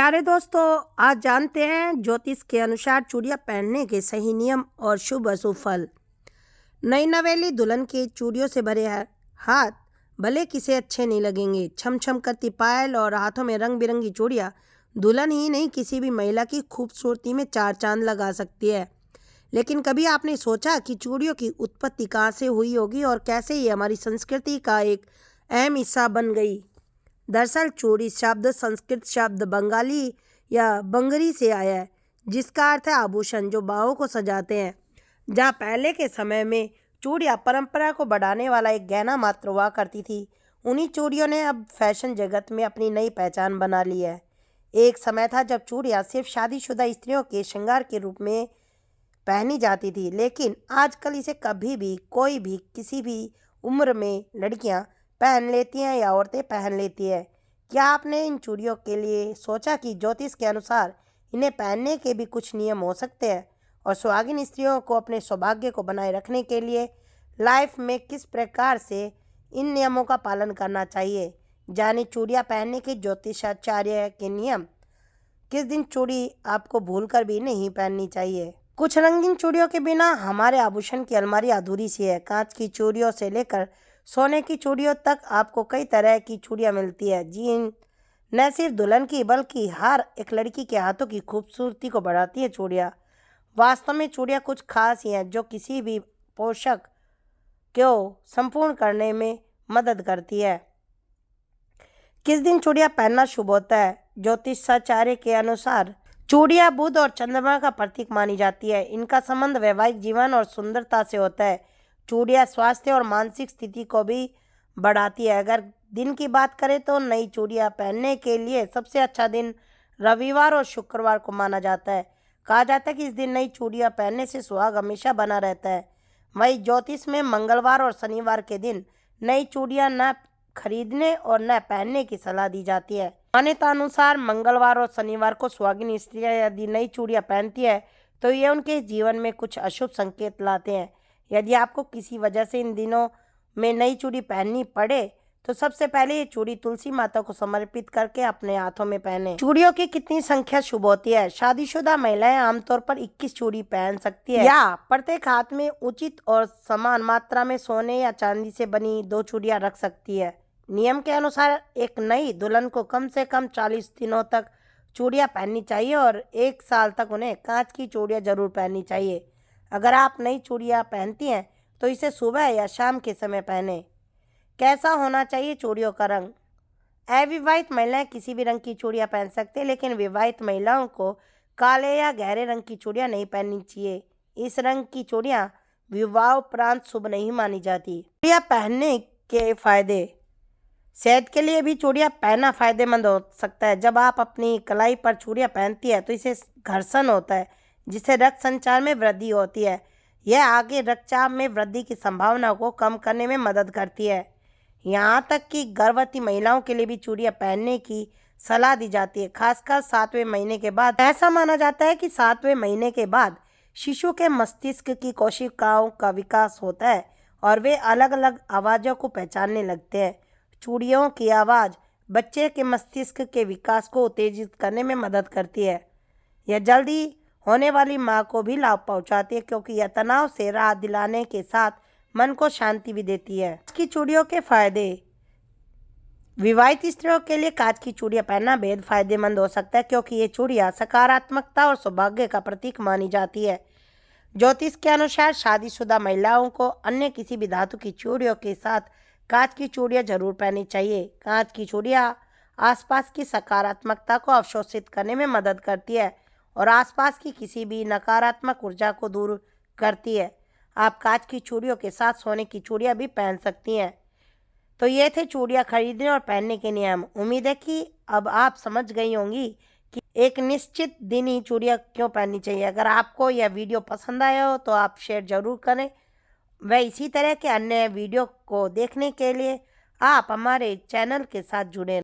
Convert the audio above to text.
प्यारे दोस्तों, आज जानते हैं ज्योतिष के अनुसार चूड़ियाँ पहनने के सही नियम और शुभ अशुभ फल। नई नवेली दुल्हन के चूड़ियों से भरे हाथ भले किसे अच्छे नहीं लगेंगे। छम छम करती पायल और हाथों में रंग बिरंगी चूड़ियाँ दुल्हन ही नहीं, किसी भी महिला की खूबसूरती में चार चांद लगा सकती है। लेकिन कभी आपने सोचा कि चूड़ियों की उत्पत्ति कहाँ से हुई होगी और कैसे ये हमारी संस्कृति का एक अहम हिस्सा बन गई। दरअसल चूड़ी शब्द संस्कृत शब्द बंगाली या बंगरी से आया है, जिसका अर्थ है आभूषण जो बाहों को सजाते हैं। जहाँ पहले के समय में चूड़ियाँ परंपरा को बढ़ाने वाला एक गहना मात्र हुआ करती थी, उन्हीं चूड़ियों ने अब फैशन जगत में अपनी नई पहचान बना ली है। एक समय था जब चूड़ियाँ सिर्फ शादीशुदा स्त्रियों के श्रृंगार के रूप में पहनी जाती थी, लेकिन आजकल इसे कभी भी कोई भी किसी भी उम्र में लड़कियाँ पहन लेती हैं या औरतें पहन लेती हैं। क्या आपने इन चूड़ियों के लिए सोचा कि ज्योतिष के अनुसार इन्हें पहनने के भी कुछ नियम हो सकते हैं और सुहागिन स्त्रियों को अपने सौभाग्य को बनाए रखने के लिए लाइफ में किस प्रकार से इन नियमों का पालन करना चाहिए। जाने चूड़ियाँ पहनने के ज्योतिषाचार्य के नियम। किस दिन चूड़ी आपको भूलकर भी नहीं पहननी चाहिए। कुछ रंगीन चूड़ियों के बिना हमारे आभूषण की अलमारी अधूरी सी है। कांच की चूड़ियों से लेकर सोने की चूड़ियों तक आपको कई तरह की चूड़ियाँ मिलती है, जी न सिर्फ दुल्हन की बल्कि हर एक लड़की के हाथों की खूबसूरती को बढ़ाती है। चूड़ियाँ वास्तव में चूड़ियाँ कुछ खास ही हैं जो किसी भी पोशाक को संपूर्ण करने में मदद करती है। किस दिन चूड़ियाँ पहनना शुभ होता है। ज्योतिषाचार्य के अनुसार चूड़ियाँ बुध और चंद्रमा का प्रतीक मानी जाती है। इनका संबंध वैवाहिक जीवन और सुंदरता से होता है। चूड़ियाँ स्वास्थ्य और मानसिक स्थिति को भी बढ़ाती है। अगर दिन की बात करें तो नई चूड़ियाँ पहनने के लिए सबसे अच्छा दिन रविवार और शुक्रवार को माना जाता है। कहा जाता है कि इस दिन नई चूड़ियाँ पहनने से सुहाग हमेशा बना रहता है। वहीं ज्योतिष में मंगलवार और शनिवार के दिन नई चूड़ियाँ न खरीदने और न पहनने की सलाह दी जाती है। मान्यता अनुसार मंगलवार और शनिवार को सुहागिन स्त्रियाँ यदि नई चूड़ियाँ पहनती है तो ये उनके जीवन में कुछ अशुभ संकेत लाते हैं। यदि आपको किसी वजह से इन दिनों में नई चूड़ी पहननी पड़े तो सबसे पहले ये चूड़ी तुलसी माता को समर्पित करके अपने हाथों में पहने। चूड़ियों की कितनी संख्या शुभ होती है। शादीशुदा महिलाएं आमतौर पर 21 चूड़ी पहन सकती है या प्रत्येक हाथ में उचित और समान मात्रा में सोने या चांदी से बनी 2 चूड़ियां रख सकती है। नियम के अनुसार एक नई दुल्हन को कम से कम 40 दिनों तक चूड़ियाँ पहननी चाहिए और 1 साल तक उन्हें कांच की चूड़ियाँ जरूर पहननी चाहिए। अगर आप नई चूड़ियाँ पहनती हैं तो इसे सुबह या शाम के समय पहने। कैसा होना चाहिए चूड़ियों का रंग। अविवाहित महिलाएं किसी भी रंग की चूड़ियाँ पहन सकते हैं, लेकिन विवाहित महिलाओं को काले या गहरे रंग की चूड़ियाँ नहीं पहननी चाहिए। इस रंग की चूड़ियाँ विवाह उपरांत शुभ नहीं मानी जाती। चूड़ियाँ पहनने के फायदे। सेहत के लिए भी चूड़ियाँ पहनना फायदेमंद हो सकता है। जब आप अपनी कलाई पर चूड़ियाँ पहनती है तो इसे घर्षण होता है, जिससे रक्त संचार में वृद्धि होती है। यह आगे रक्तचाप में वृद्धि की संभावना को कम करने में मदद करती है। यहाँ तक कि गर्भवती महिलाओं के लिए भी चूड़ियाँ पहनने की सलाह दी जाती है, खासकर 7वें महीने के बाद। ऐसा माना जाता है कि 7वें महीने के बाद शिशु के मस्तिष्क की कोशिकाओं का विकास होता है और वे अलग अलग आवाज़ों को पहचानने लगते हैं। चूड़ियों की आवाज़ बच्चे के मस्तिष्क के विकास को उत्तेजित करने में मदद करती है। यह जल्दी होने वाली माँ को भी लाभ पहुँचाती है, क्योंकि यह तनाव से राहत दिलाने के साथ मन को शांति भी देती है। कांच की चूड़ियों के फायदे। विवाहित स्त्रियों के लिए कांच की चूड़ियाँ पहनना बेहद फायदेमंद हो सकता है, क्योंकि ये चूड़ियाँ सकारात्मकता और सौभाग्य का प्रतीक मानी जाती है। ज्योतिष के अनुसार शादीशुदा महिलाओं को अन्य किसी भी धातु की चूड़ियों के साथ कांच की चूड़ियाँ जरूर पहननी चाहिए। कांच की चूड़ियाँ आसपास की सकारात्मकता को अवशोषित करने में मदद करती है और आसपास की किसी भी नकारात्मक ऊर्जा को दूर करती है। आप कांच की चूड़ियों के साथ सोने की चूड़ियाँ भी पहन सकती हैं। तो ये थे चूड़ियाँ खरीदने और पहनने के नियम। उम्मीद है कि अब आप समझ गई होंगी कि एक निश्चित दिन ही चूड़ियाँ क्यों पहननी चाहिए। अगर आपको यह वीडियो पसंद आया हो तो आप शेयर जरूर करें। वह इसी तरह के अन्य वीडियो को देखने के लिए आप हमारे चैनल के साथ जुड़ें।